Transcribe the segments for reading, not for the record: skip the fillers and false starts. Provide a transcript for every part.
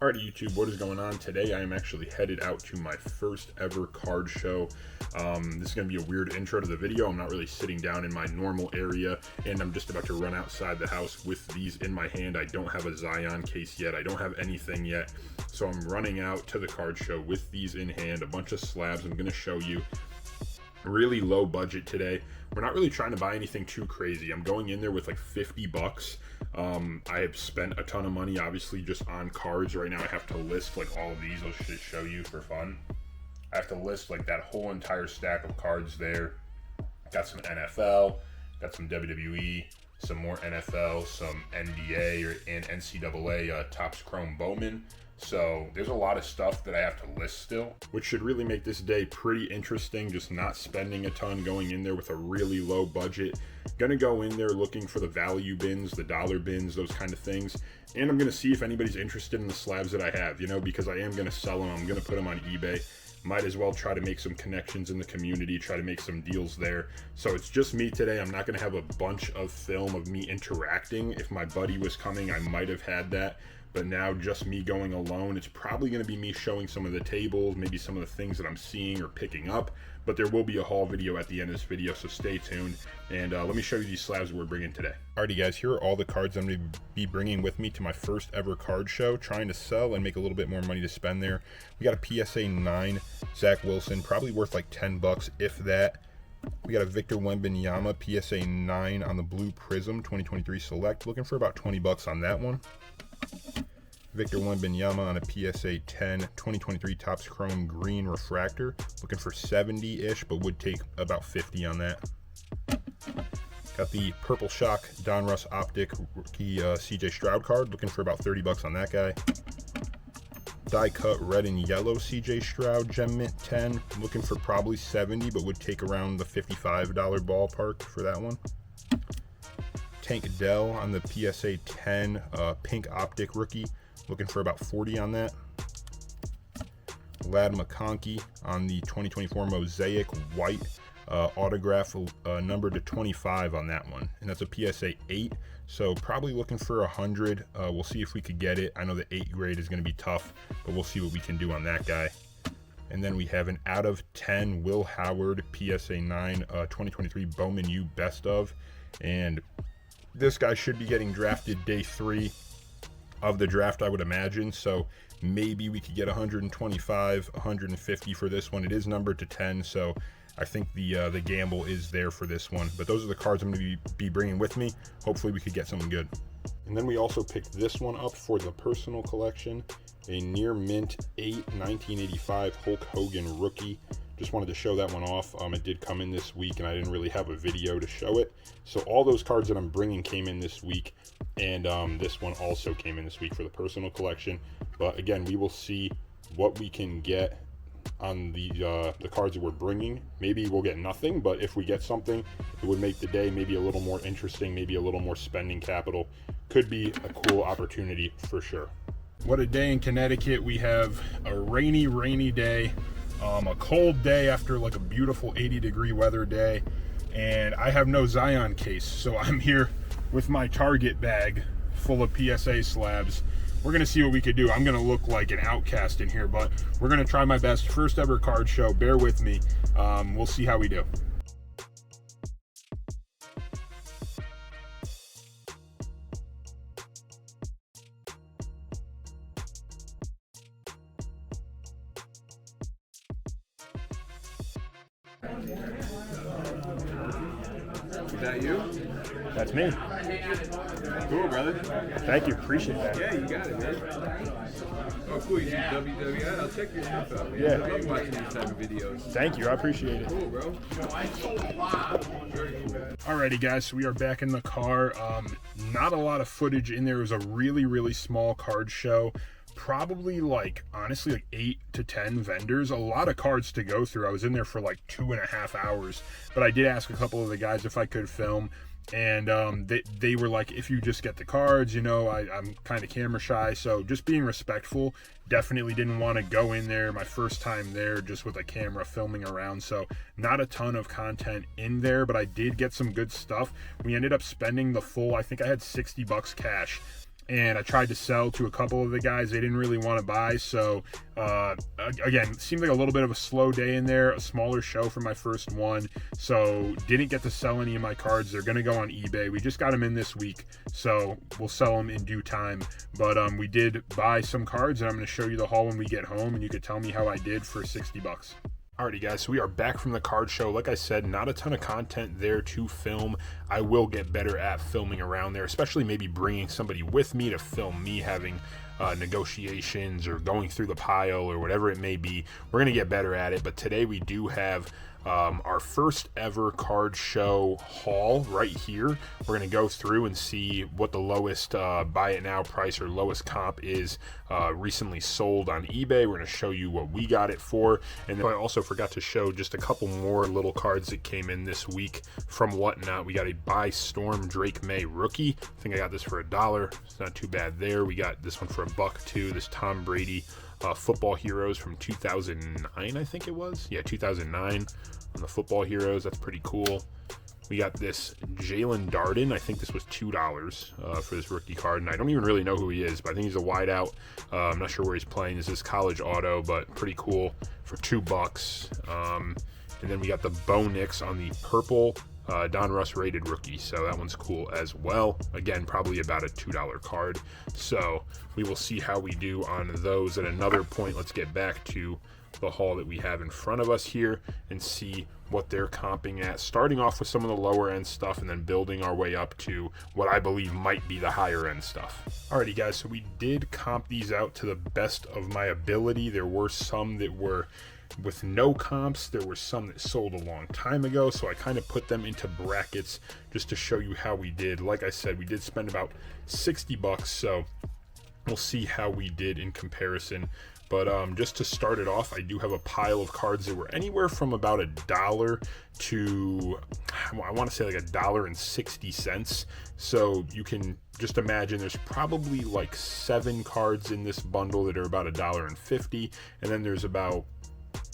Alright YouTube, what is going on? Today I am actually headed out to my first ever card show. This is going to be a weird intro to the video. I'm not really sitting down in my normal area, and I'm just about to run outside the house with these in my hand. I don't have a Zion case yet. I don't have anything yet. So I'm running out to the card show with these in hand, a bunch of slabs I'm going to show you. Really low budget today. We're not really trying to buy anything too crazy. I'm going in there with like 50 bucks. I have spent a ton of money obviously just on cards. Right now I have to list like all of these. I'll just show you for fun. I have to list like that whole entire stack of cards there. Got some NFL, got some WWE, some more NFL, some NBA and NCAA Topps Chrome Bowman. So there's a lot of stuff that I have to list still, which should really make this day pretty interesting. Just not spending a ton, going in there with a really low budget. Gonna go in there looking for the value bins, the dollar bins, those kind of things. And I'm gonna see if anybody's interested in the slabs that I have, you know, because I am gonna sell them. I'm gonna put them on eBay. Might as well try to make some connections in the community, try to make some deals there. So it's just me today. I'm not gonna have a bunch of film of me interacting. If my buddy was coming, I might have had that. But now just me going alone. It's probably going to be me showing some of the tables, maybe some of the things that I'm seeing or picking up. But there will be a haul video at the end of this video, so stay tuned. And let me show you these slabs we're bringing today. Alrighty guys, here are all the cards I'm going to be bringing with me to my first ever card show. Trying to sell and make a little bit more money to spend there. We got a PSA 9 Zach Wilson, probably worth like 10 bucks if that. We got a Victor Wembanyama PSA 9 on the Blue Prism 2023 Select. Looking for about 20 bucks on that one. Victor Wembanyama on a PSA 10 2023 Topps Chrome Green Refractor. Looking for 70-ish, but would take about 50 on that. Got the Purple Shock Donruss Optic rookie CJ Stroud card. Looking for about 30 bucks on that guy. Die cut red and yellow CJ Stroud Gem Mint 10. Looking for probably 70, but would take around the $55 ballpark for that one. Tank Dell on the PSA 10 Pink Optic rookie. Looking for about 40 on that. Ladd McConkey on the 2024 Mosaic White autograph numbered to 25 on that one. And that's a PSA 8. So probably looking for 100. We'll see if we could get it. I know the 8 grade is going to be tough, but we'll see what we can do on that guy. And then we have an out of 10 Will Howard PSA 9 2023 Bowman U Best of. And this guy should be getting drafted day 3 of the draft, I would imagine. So maybe we could get 125, 150 for this one. It is numbered to 10, so I think the gamble is there for this one. But those are the cards I'm going to be bringing with me. Hopefully we could get something good. And then we also picked this one up for the personal collection, a near mint 8 1985 Hulk Hogan rookie. Just wanted to show that one off. It did come in this week, and I didn't really have a video to show it. So all those cards that I'm bringing came in this week, and this one also came in this week for the personal collection. But again, we will see what we can get on the cards that we're bringing. Maybe we'll get nothing, but if we get something, it would make the day maybe a little more interesting, maybe a little more spending capital. Could be a cool opportunity for sure. What a day in Connecticut. We have a rainy day. A cold day after like a beautiful 80-degree weather day, and I have no Zion case, so I'm here with my Target bag full of PSA slabs. We're gonna see what we could do. I'm gonna look like an outcast in here, but we're gonna try my best. First ever card show, bear with me. We'll see how we do. Is that you? That's me. Cool, brother. Thank you, appreciate that. Yeah, you got it, man. Oh, cool. You see WWE? I'll check your stuff out, man. Yeah. I love watching these type of videos. Thank you, I appreciate it. Cool, bro. Alrighty, guys, so we are back in the car. Not a lot of footage in there. It was a really small card show. Probably like, honestly, like 8 to 10 vendors. A lot of cards to go through. I was in there for like 2.5 hours, but I did ask a couple of the guys if I could film, and they were like, if you just get the cards, you know, I'm kind of camera shy, so just being respectful. Definitely didn't want to go in there my first time there just with a camera filming around, so not a ton of content in there, but I did get some good stuff. We ended up spending the full, I think I had 60 bucks cash, and I tried to sell to a couple of the guys. They didn't really want to buy, so again, it seemed like a little bit of a slow day in there, a smaller show for my first one, so didn't get to sell any of my cards. They're going to go on eBay. We just got them in this week, so we'll sell them in due time, but we did buy some cards, and I'm going to show you the haul when we get home, and you could tell me how I did for 60 bucks. Alrighty guys, so we are back from the card show. Like I said, not a ton of content there to film. I will get better at filming around there, especially maybe bringing somebody with me to film me having negotiations or going through the pile or whatever it may be. We're going to get better at it, but today we do have our first ever card show haul right here. We're going to go through and see what the lowest buy it now price or lowest comp is recently sold on eBay. We're going to show you what we got it for, and then I also forgot to show just a couple more little cards that came in this week from Whatnot. We got a By Storm Drake May rookie. I think I got this for $1. It's not too bad there. We got this one for $1 too. This Tom Brady Football Heroes from 2009, I think it was. Yeah, 2009 on the Football Heroes. That's pretty cool. We got this Jalen Darden. I think this was $2 for this rookie card, and I don't even really know who he is, but I think he's a wideout. I'm not sure where he's playing. This is college auto, but pretty cool for $2. And then we got the Bo Nix on the purple Don Russ rated rookie, so that one's cool as well. Again, probably about a $2 card, so we will see how we do on those at another point. Let's get back to the haul that we have in front of us here and see what they're comping at, starting off with some of the lower end stuff and then building our way up to what I believe might be the higher end stuff. Alrighty guys, so we did comp these out to the best of my ability. There were some that were with no comps, there were some that sold a long time ago, so I kind of put them into brackets just to show you how we did. Like I said, we did spend about 60 bucks, so we'll see how we did in comparison. But just to start it off, I do have a pile of cards that were anywhere from about $1 to, I want to say like $1.60. So you can just imagine there's probably like 7 cards in this bundle that are about $1.50, and then there's about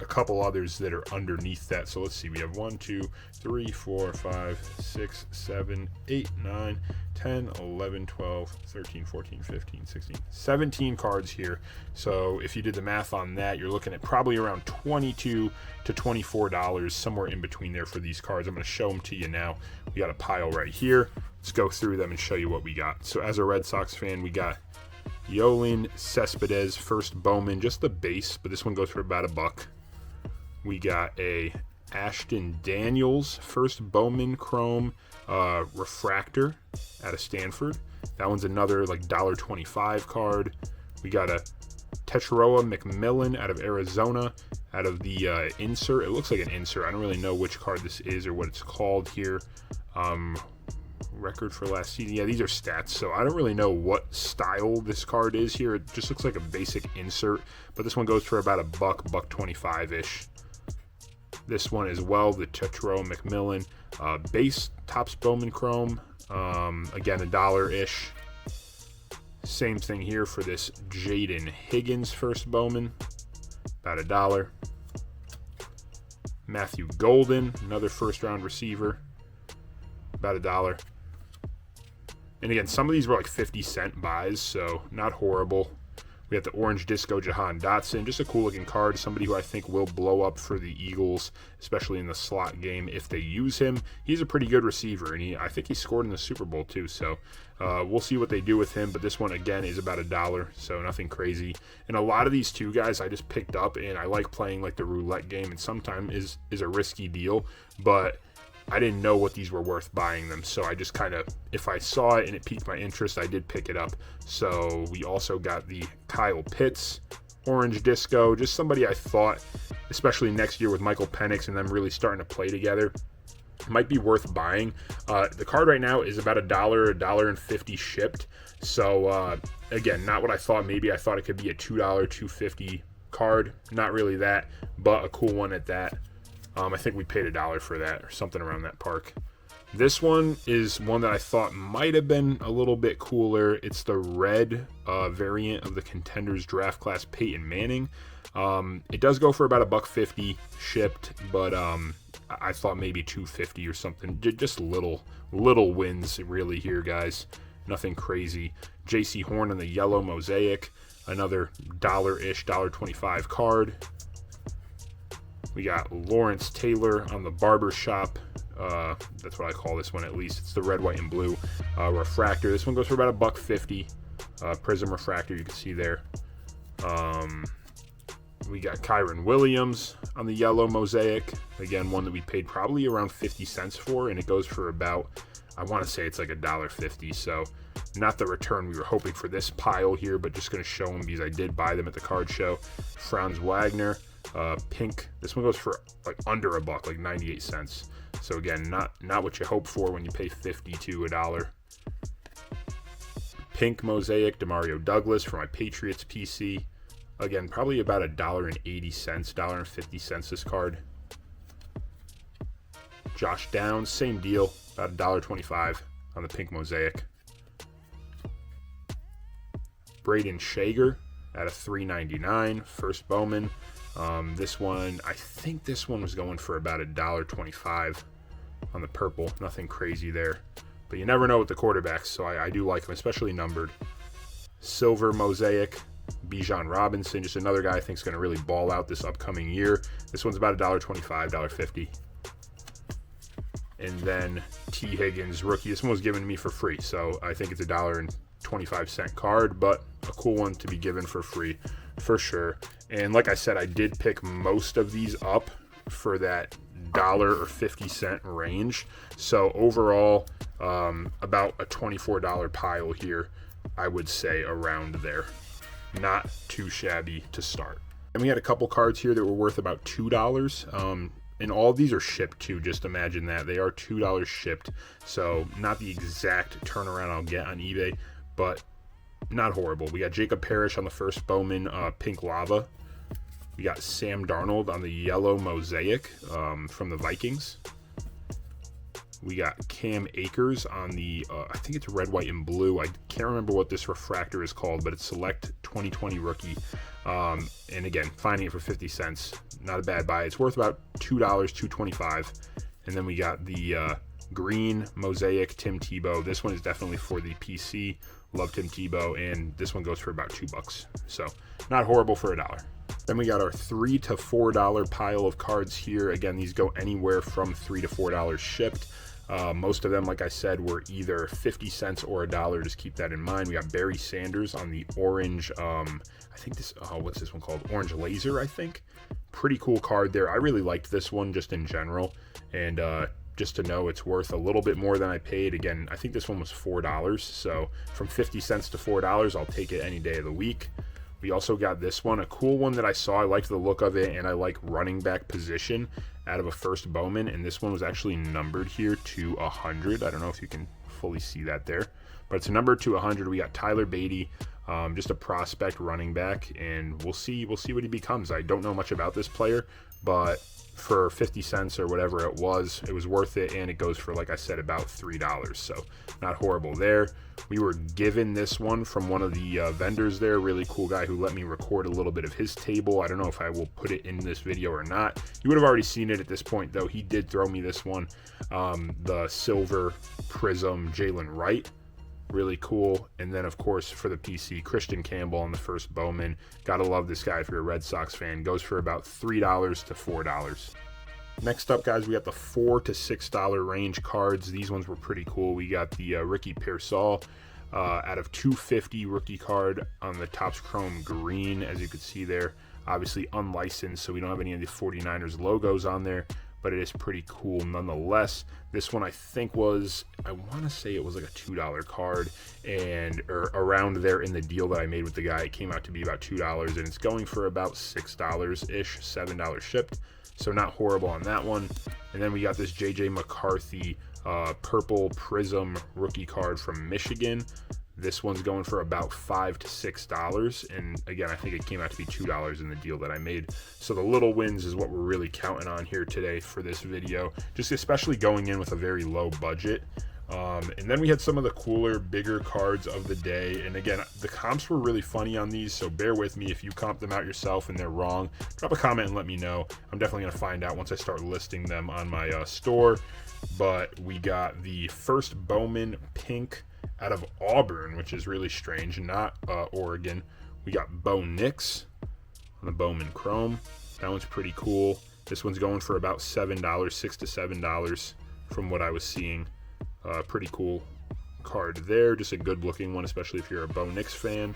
a couple others that are underneath that. So let's see, we have 1, 2, 3, 4, 5, 6, 7, 8, 9, 10, 11, 12, 13, 14, 15, 16, 17 cards here. So if you did the math on that, you're looking at probably around $22 to $24, somewhere in between there for these cards. I'm going to show them to you now. We got a pile right here. Let's go through them and show you what we got. So as a Red Sox fan, we got Yoeilin Cespedes first Bowman, just the base, but this one goes for about $1. We got a Ashton Daniels first Bowman Chrome refractor out of Stanford. That one's another like $1.25 card. We got a Teteroa McMillan out of Arizona, out of the insert. It looks like an insert. I don't really know which card this is or what it's called here. Record for last season. Yeah, these are stats, so I don't really know what style this card is here. It just looks like a basic insert, but this one goes for about $1.25-ish. This one as well, the Teteroa McMillan base Topps Bowman Chrome, again $1-ish. Same thing here for this Jaden Higgins first Bowman, about $1. Matthew Golden, another first round receiver, about $1. And again, some of these were like 50-cent buys, so not horrible. We have the Orange Disco Jahan Dotson, just a cool looking card, somebody who I think will blow up for the Eagles, especially in the slot game if they use him. He's a pretty good receiver, and I think he scored in the Super Bowl too, so we'll see what they do with him. But this one, again, is about $1, so nothing crazy. And a lot of these two guys I just picked up, and I like playing like the roulette game, and sometimes is a risky deal, but I didn't know what these were worth buying them, so I just kind of, if I saw it and it piqued my interest, I did pick it up. So we also got the Kyle Pitts Orange Disco, just somebody I thought, especially next year with Michael Penix and them really starting to play together, might be worth buying. The card right now is about $1.50 shipped, so again, not what I thought. Maybe I thought it could be a $2, $2.50 card. Not really that, but a cool one at that. I think we paid $1 for that or something around that park. This one is one that I thought might have been a little bit cooler. It's the red variant of the Contenders draft class Peyton Manning. It does go for about $1.50 shipped, but I thought maybe $2.50 or something. Just little wins really here, guys. nothing crazy. J.C. Horn on the yellow mosaic, another $1-ish, $1.25 card. We got Lawrence Taylor on the barbershop. That's what I call this one, at least. It's the red, white, and blue refractor. This one goes for about $1.50. Prism refractor, you can see there. We got Kyron Williams on the yellow mosaic. Again, one that we paid probably around 50 cents for, and it goes for about, I want to say it's like $1.50. So not the return we were hoping for this pile here, but just going to show them because I did buy them at the card show. Franz Wagner, pink. This one goes for like under $1, like 98 cents. So again, not what you hope for when you pay 50 to $1. Pink mosaic, Demario Douglas for my Patriots PC. Again, probably about $1.80, $1.50 this card. Josh Downs, same deal, about $1.25 on the pink mosaic. Braden Shager at a $3.99, first Bowman. This one, I think this one was going for about $1.25 on the purple. Nothing crazy there, but you never know with the quarterbacks, so I do like them, especially numbered. Silver mosaic, Bijan Robinson, just another guy I think is going to really ball out this upcoming year. This one's about $1.25, $1.50. And then T. Higgins rookie. This one was given to me for free, so I think it's $1.25 card, but a cool one to be given for free for sure. And like I said, I did pick most of these up for that $1 or 50 cent range. So overall, about a $24 pile here, I would say around there. Not too shabby to start. And we had a couple cards here that were worth about $2. And all of these are shipped too. Just imagine that. They are $2 shipped. So not the exact turnaround I'll get on eBay, but not horrible. We got Jacob Parrish on the first Bowman pink lava. We got Sam Darnold on the yellow mosaic from the Vikings. We got Cam Akers on the, I think it's red, white, and blue. I can't remember what this refractor is called, but it's Select 2020 rookie. And again, finding it for 50 cents, not a bad buy. It's worth about $2, $2.25. And then we got the green mosaic Tim Tebow. This one is definitely for the PC. Love Tim Tebow, and this one goes for about $2. So not horrible for $1. Then we got our $3 to $4 pile of cards here. Again, these go anywhere from $3 to $4 shipped. Most of them, like I said, were either 50 cents or $1. Just keep that in mind. We got Barry Sanders on the orange, I think this, what's this one called? Orange Laser, I think. Pretty cool card there. I really liked this one just in general. And just to know it's worth a little bit more than I paid. Again, I think this one was $4. So from 50 cents to $4, I'll take it any day of the week. We also got this one, a cool one that I saw. I liked the look of it, and I like running back position out of a first Bowman, and this one was actually numbered here to 100. I don't know if you can fully see that there, but it's numbered to 100. We got Tyler Beatty, just a prospect running back, and we'll see what he becomes. I don't know much about this player, but for 50 cents or whatever it was worth it, and it goes for, like I said, about $3. So not horrible there. We were given this one from one of the vendors there, really cool guy who let me record a little bit of his table. I don't know if I will put it in this video or not. You would have already seen it at this point, though. He did throw me this one, the silver prism Jalen Wright. Really cool. And then, of course, for the PC, Christian Campbell on the first Bowman. Gotta love this guy if you're a Red Sox fan. Goes for about $3 to $4. Next up, guys, we got the $4 to $6 range cards. These ones were pretty cool. We got the Ricky Pearsall out of 250 rookie card on the Topps Chrome green, as you can see there. Obviously unlicensed, so we don't have any of the 49ers logos on there, but it is pretty cool nonetheless. This one I think was, I want to say it was like a $2 card, or around there in the deal that I made with the guy. It came out to be about $2, and it's going for about $6-ish, $7 shipped. So not horrible on that one. And then we got this J.J. McCarthy purple prism rookie card from Michigan. This one's going for about $5 to $6. And again, I think it came out to be $2 in the deal that I made. So the little wins is what we're really counting on here today for this video. Just especially going in with a very low budget. And then we had some of the cooler, bigger cards of the day. And again, the comps were really funny on these, so bear with me if you comp them out yourself and they're wrong. Drop a comment and let me know. I'm definitely going to find out once I start listing them on my store. But we got the first Bowman Pink out of Auburn, which is really strange, not Oregon. We got Bo Nix on the Bowman Chrome. That one's pretty cool. This one's going for about $7, $6 to $7 from what I was seeing. Pretty cool card there. Just a good looking one, especially if you're a Bo Nix fan.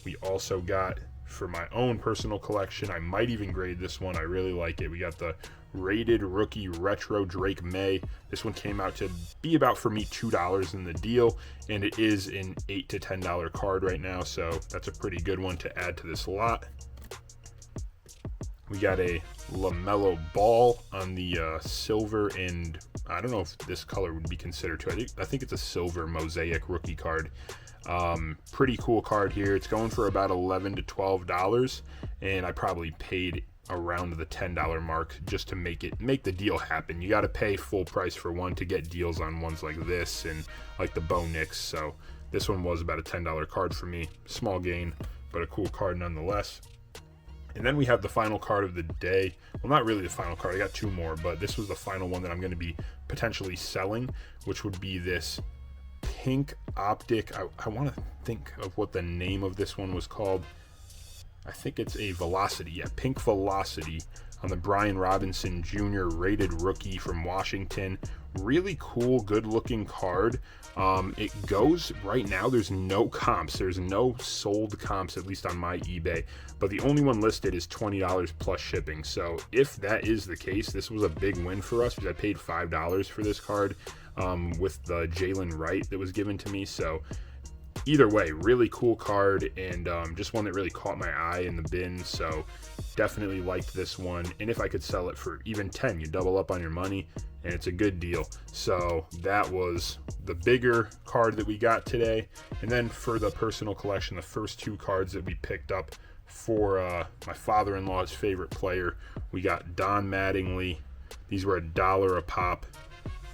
We also got, for my own personal collection, I might even grade this one. I really like it. We got the Rated Rookie Retro Drake May. This one came out to be about, for me, $2 in the deal, and it is an $8 to $10 card right now, so that's a pretty good one to add to this lot. We got a LaMelo Ball on the silver, and I don't know if this color would be considered too. I think it's a silver mosaic rookie card. Pretty cool card here. It's going for about $11 to $12, and I probably paid around the $10 mark just to make the deal happen. You got to pay full price for one to get deals on ones like this and like the Bo Nix. So this one was about a $10 card for me. Small gain, but a cool card nonetheless. And then we have the final card of the day. Well, not really the final card. I got two more, but this was the final one that I'm going to be potentially selling, which would be this Pink Optic. I want to think of what the name of this one was called. I think it's a Velocity. Yeah, Pink Velocity on the Brian Robinson Jr. Rated Rookie from Washington. Really cool, good-looking card. It goes right now. There's no comps. There's no sold comps, at least on my eBay. But the only one listed is $20 plus shipping. So if that is the case, this was a big win for us because I paid $5 for this card with the Jalen Wright that was given to me. So either way, really cool card, and just one that really caught my eye in the bin. So definitely liked this one. And if I could sell it for even 10, you double up on your money, and it's a good deal. So that was the bigger card that we got today. And then for the personal collection, the first two cards that we picked up for my father-in-law's favorite player, we got Don Mattingly. These were $1 a pop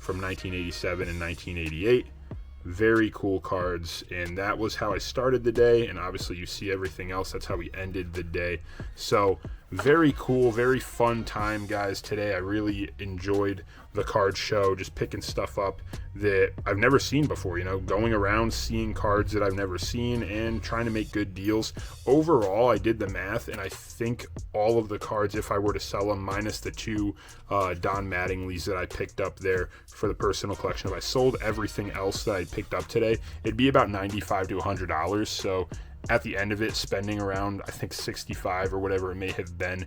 from 1987 and 1988. Very cool cards, and that was how I started the day, and obviously you see everything else. That's how we ended the day. So very cool, very fun time, guys, today. I really enjoyed the card show, just picking stuff up that I've never seen before, going around seeing cards that I've never seen and trying to make good deals. Overall, I did the math, and I think all of the cards, if I were to sell them, minus the two Don Mattingly's that I picked up there for the personal collection, if I sold everything else that I picked up today, it'd be about $95 to $100. So at the end of it, spending around, I think, $65 or whatever it may have been.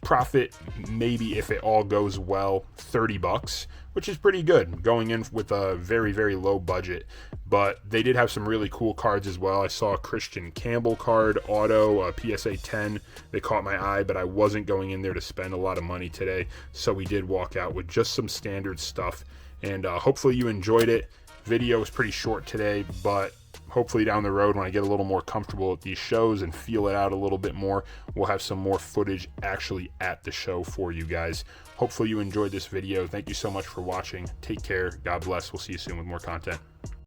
Profit, maybe if it all goes well, $30, which is pretty good going in with a very, very low budget. But they did have some really cool cards as well. I saw a Christian Campbell card, auto, a PSA 10. They caught my eye, but I wasn't going in there to spend a lot of money today. So we did walk out with just some standard stuff. And hopefully you enjoyed it. Video was pretty short today, but hopefully down the road when I get a little more comfortable at these shows and feel it out a little bit more, we'll have some more footage actually at the show for you guys. Hopefully you enjoyed this video. Thank you so much for watching. Take care. God bless. We'll see you soon with more content.